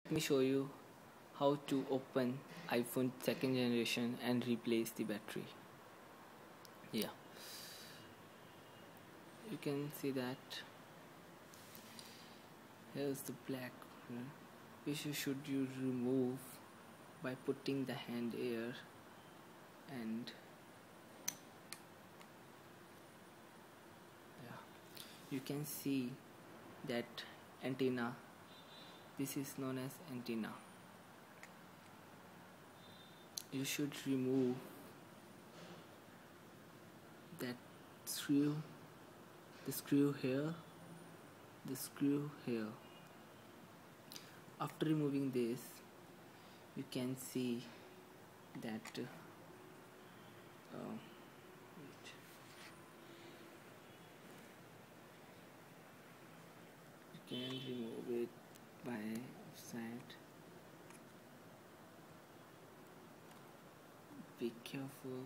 Let me show you how to open iPhone second generation and replace the battery. Yeah, you can see that here's the black, which you remove by putting the hand here, and yeah, you can see that antenna. This is known as antenna. You should remove that screw, the screw here, the screw here. After removing this, you can see that you can remove it by side. Be careful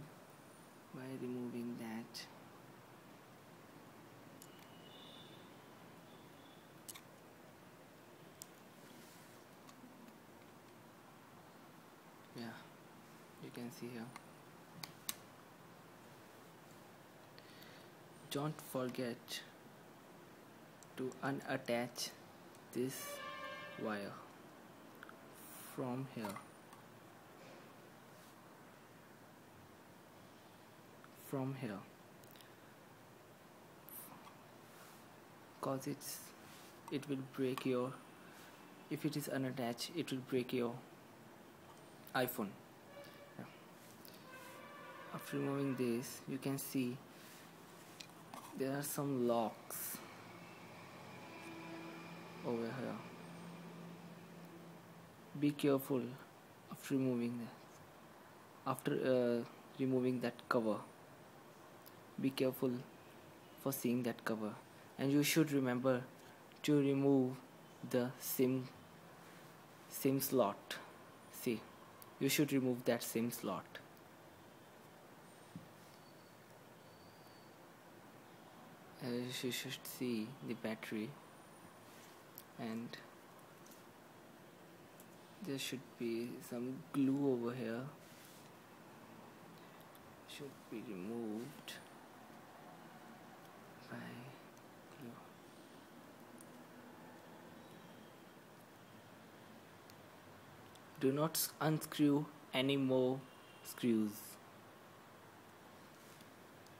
by removing that. Yeah, you can see here. Don't forget to unattach this wire from here. Cause it will break your, if it is unattached, it will break your iPhone. Yeah. After removing this, you can see there are some locks over here. Be careful after removing that. After removing that cover, be careful for seeing that cover, and you should remember to remove the SIM slot. See, you should remove that SIM slot. As you should see the battery, and there should be some glue over here, should be removed by glue. Do not unscrew any more screws.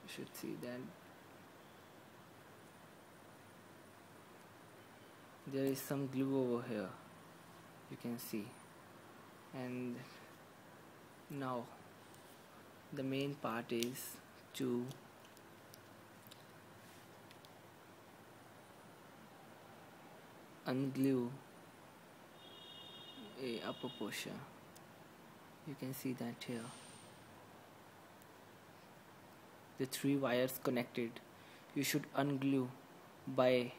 You should see that there is some glue over here, you can see. And now the main part is to unglue a upper portion. You can see that here. The 3 wires connected, you should unglue by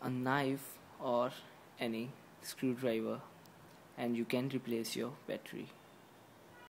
a knife or any screwdriver, and you can replace your battery.